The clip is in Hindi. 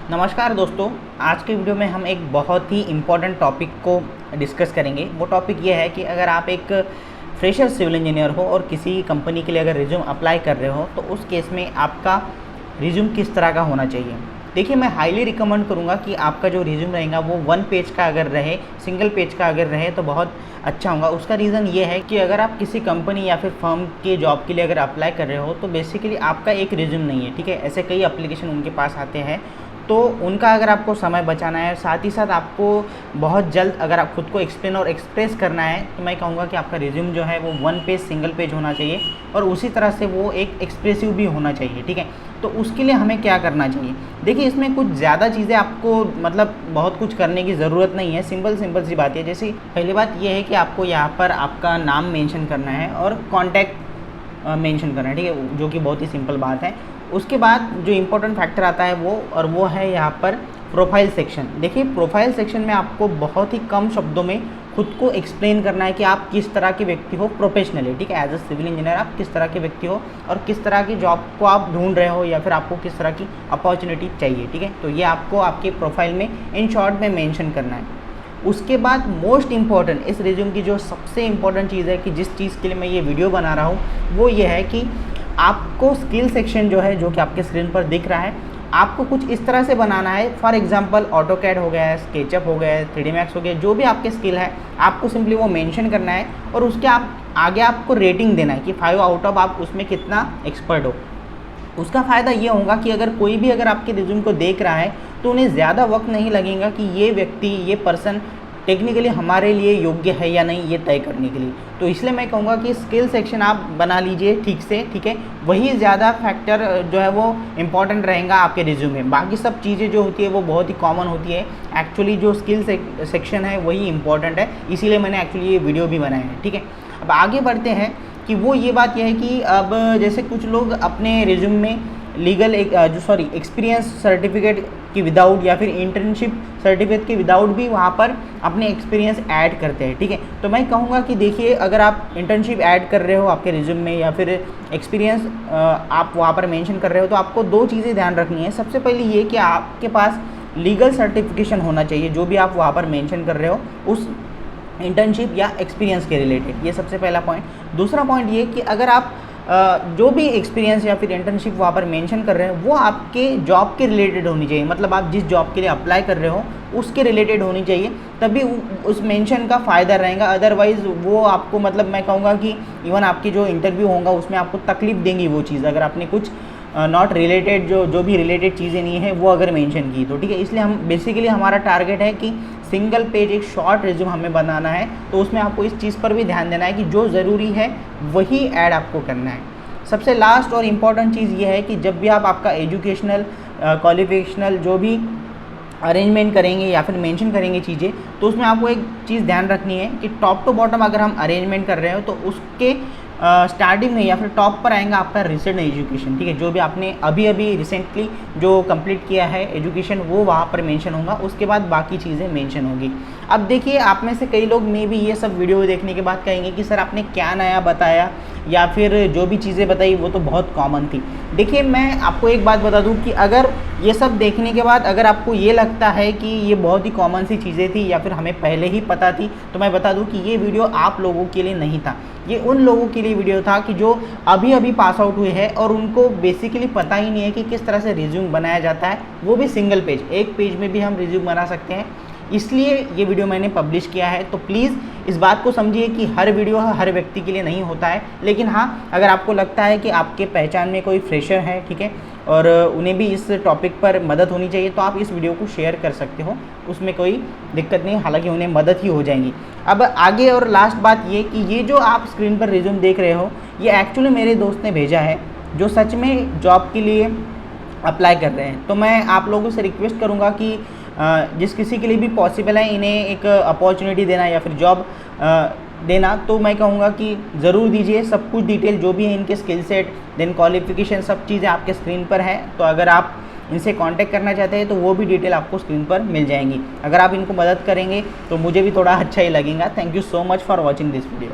नमस्कार दोस्तों, आज के वीडियो में हम एक बहुत ही इम्पोर्टेंट टॉपिक को डिस्कस करेंगे। वो टॉपिक ये है कि अगर आप एक फ्रेशर सिविल इंजीनियर हो और किसी कंपनी के लिए अगर रिज्यूम अप्लाई कर रहे हो तो उस केस में आपका रिज्यूम किस तरह का होना चाहिए। देखिए, मैं हाईली रिकमेंड करूँगा कि आपका जो रिज्यूम रहेगा वो 1 पेज का अगर रहे, सिंगल पेज का अगर रहे तो बहुत अच्छा होगा। उसका रीज़न ये है कि अगर आप किसी कंपनी या फिर फर्म के जॉब के लिए अगर अप्लाई कर रहे हो तो बेसिकली आपका एक रिज्यूम नहीं है, ठीक है। ऐसे कई एप्लीकेशन उनके पास आते हैं, तो उनका अगर आपको समय बचाना है, साथ ही साथ आपको बहुत जल्द अगर आप खुद को एक्सप्लेन और एक्सप्रेस करना है, तो मैं कहूँगा कि आपका रिज्यूम जो है वो 1 पेज सिंगल पेज होना चाहिए और उसी तरह से वो एक एक्सप्रेसिव भी होना चाहिए, ठीक है। तो उसके लिए हमें क्या करना चाहिए? देखिए, इसमें कुछ ज़्यादा चीज़ें आपको मतलब बहुत कुछ करने की ज़रूरत नहीं है। सिंपल सी बात है। जैसे पहली बात ये है कि आपको यहाँ पर आपका नाम मेंशन करना है और कॉन्टैक्ट मेंशन करना है, ठीक है, जो कि बहुत ही सिंपल बात है। उसके बाद जो इम्पोर्टेंट फैक्टर आता है वो है यहाँ पर प्रोफाइल सेक्शन। देखिए, प्रोफाइल सेक्शन में आपको बहुत ही कम शब्दों में खुद को एक्सप्लेन करना है कि आप किस तरह के व्यक्ति हो प्रोफेशनली, ठीक है। एज अ सिविल इंजीनियर आप किस तरह के व्यक्ति हो और किस तरह की जॉब को आप ढूंढ रहे हो या फिर आपको किस तरह की अपॉर्चुनिटी चाहिए, ठीक है। तो ये आपको आपके प्रोफाइल में इन शॉर्ट में मेंशन करना है। उसके बाद मोस्ट इम्पॉर्टेंट, इस रिज्यूम की जो सबसे इम्पॉर्टेंट चीज़ है कि जिस चीज़ के लिए मैं ये वीडियो बना रहा हूँ वो ये है कि आपको स्किल सेक्शन जो है, जो कि आपके स्क्रीन पर दिख रहा है, आपको कुछ इस तरह से बनाना है। फॉर एग्जांपल ऑटोकैड हो गया है, स्केचअप हो गया है, 3D मैक्स हो गया, जो भी आपके स्किल है आपको सिंपली वो मेंशन करना है और उसके आगे आपको रेटिंग देना है कि 5 आउट ऑफ आप उसमें कितना एक्सपर्ट हो। उसका फ़ायदा ये होगा कि अगर कोई भी अगर आपके रिज्यूम को देख रहा है तो उन्हें ज़्यादा वक्त नहीं लगेगा कि ये व्यक्ति, ये पर्सन टेक्निकली हमारे लिए योग्य है या नहीं, ये तय करने के लिए। तो इसलिए मैं कहूँगा कि स्किल सेक्शन आप बना लीजिए ठीक से, ठीक है। वही ज़्यादा फैक्टर जो है वो इम्पॉर्टेंट रहेगा आपके रिज्यूम में। बाकी सब चीज़ें जो होती है वो बहुत ही कॉमन होती है। एक्चुअली जो स्किल सेक्शन है वही इंपॉर्टेंट है, इसीलिए मैंने एक्चुअली ये वीडियो भी बनाया है, ठीक है। अब आगे बढ़ते हैं कि वो ये बात यह है कि अब जैसे कुछ लोग अपने रिज्यूम में लीगल एक्सपीरियंस सर्टिफिकेट की विदाउट या फिर इंटर्नशिप सर्टिफिकेट के विदाउट भी वहाँ पर अपने एक्सपीरियंस ऐड करते हैं, ठीक है। तो मैं कहूँगा कि देखिए, अगर आप इंटर्नशिप ऐड कर रहे हो आपके रिज्यूम में या फिर एक्सपीरियंस आप वहाँ पर मेंशन कर रहे हो, तो आपको 2 चीज़ें ध्यान रखनी है। सबसे पहले ये कि आपके पास लीगल सर्टिफिकेशन होना चाहिए, जो भी आप वहाँ पर मेंशन कर रहे हो उस इंटर्नशिप या एक्सपीरियंस के रिलेटेड। ये सबसे पहला पॉइंट। दूसरा पॉइंट ये कि अगर आप जो भी एक्सपीरियंस या फिर इंटर्नशिप वहाँ पर मेंशन कर रहे हैं वो आपके जॉब के रिलेटेड होनी चाहिए। मतलब आप जिस जॉब के लिए अप्लाई कर रहे हो उसके रिलेटेड होनी चाहिए, तभी उस मेंशन का फ़ायदा रहेगा। अदरवाइज़ वो आपको, मतलब मैं कहूँगा कि इवन आपकी जो इंटरव्यू होगा उसमें आपको तकलीफ देंगी वो चीज़, अगर आपने कुछ नॉट रिलेटेड जो भी रिलेटेड चीज़ें नहीं है वो अगर मेंशन की तो, ठीक है। इसलिए हम बेसिकली हमारा टारगेट है कि सिंगल पेज एक शॉर्ट रिज्यूम हमें बनाना है, तो उसमें आपको इस चीज़ पर भी ध्यान देना है कि जो ज़रूरी है वही ऐड आपको करना है। सबसे लास्ट और इम्पॉर्टेंट चीज़ ये है कि जब भी आप आपका एजुकेशनल क्वालिफिकेशनल जो भी अरेंजमेंट करेंगे या फिर मेंशन करेंगे चीज़ें, तो उसमें आपको एक चीज़ ध्यान रखनी है कि टॉप टू बॉटम अगर हम अरेंजमेंट कर रहे हो तो उसके स्टार्टिंग में या फिर टॉप पर आएगा आपका रिसेंट एजुकेशन, ठीक है। जो भी आपने अभी रिसेंटली जो कंप्लीट किया है एजुकेशन वो वहाँ पर मेंशन होगा, उसके बाद बाकी चीज़ें मेंशन होगी। अब देखिए, आप में से कई लोग मे भी ये सब वीडियो देखने के बाद कहेंगे कि सर आपने क्या नया बताया या फिर जो भी चीज़ें बताई वो तो बहुत कॉमन थी। देखिए, मैं आपको एक बात बता दूं कि अगर ये सब देखने के बाद अगर आपको ये लगता है कि ये बहुत ही कॉमन सी चीज़ें थी या फिर हमें पहले ही पता थी, तो मैं बता दूं कि ये वीडियो आप लोगों के लिए नहीं था। ये उन लोगों के लिए वीडियो था कि जो अभी पास आउट हुए हैं और उनको बेसिकली पता ही नहीं है कि किस तरह से रिज्यूम बनाया जाता है, वो भी सिंगल पेज, एक पेज में भी हम रिज्यूम बना सकते हैं। इसलिए ये वीडियो मैंने पब्लिश किया है। तो प्लीज़ इस बात को समझिए कि हर वीडियो हर व्यक्ति के लिए नहीं होता है, लेकिन हाँ, अगर आपको लगता है कि आपके पहचान में कोई फ्रेशर है, ठीक है, और उन्हें भी इस टॉपिक पर मदद होनी चाहिए, तो आप इस वीडियो को शेयर कर सकते हो, उसमें कोई दिक्कत नहीं, हालांकि उन्हें मदद ही हो जाएंगी। अब आगे और लास्ट बात ये कि ये जो आप स्क्रीन पर रिज्यूम देख रहे हो ये एक्चुअली मेरे दोस्त ने भेजा है जो सच में जॉब के लिए अप्लाई कर रहे हैं। तो मैं आप लोगों से रिक्वेस्ट करूँगा कि जिस किसी के लिए भी पॉसिबल है इन्हें एक अपॉर्चुनिटी देना या फिर जॉब देना, तो मैं कहूँगा कि ज़रूर दीजिए। सब कुछ डिटेल जो भी है इनके स्किल सेट, देन क्वालिफिकेशन, सब चीज़ें आपके स्क्रीन पर है। तो अगर आप इनसे कांटेक्ट करना चाहते हैं तो वो भी डिटेल आपको स्क्रीन पर मिल जाएंगी। अगर आप इनको मदद करेंगे तो मुझे भी थोड़ा अच्छा ही लगेगा। Thank you so much for watching this video.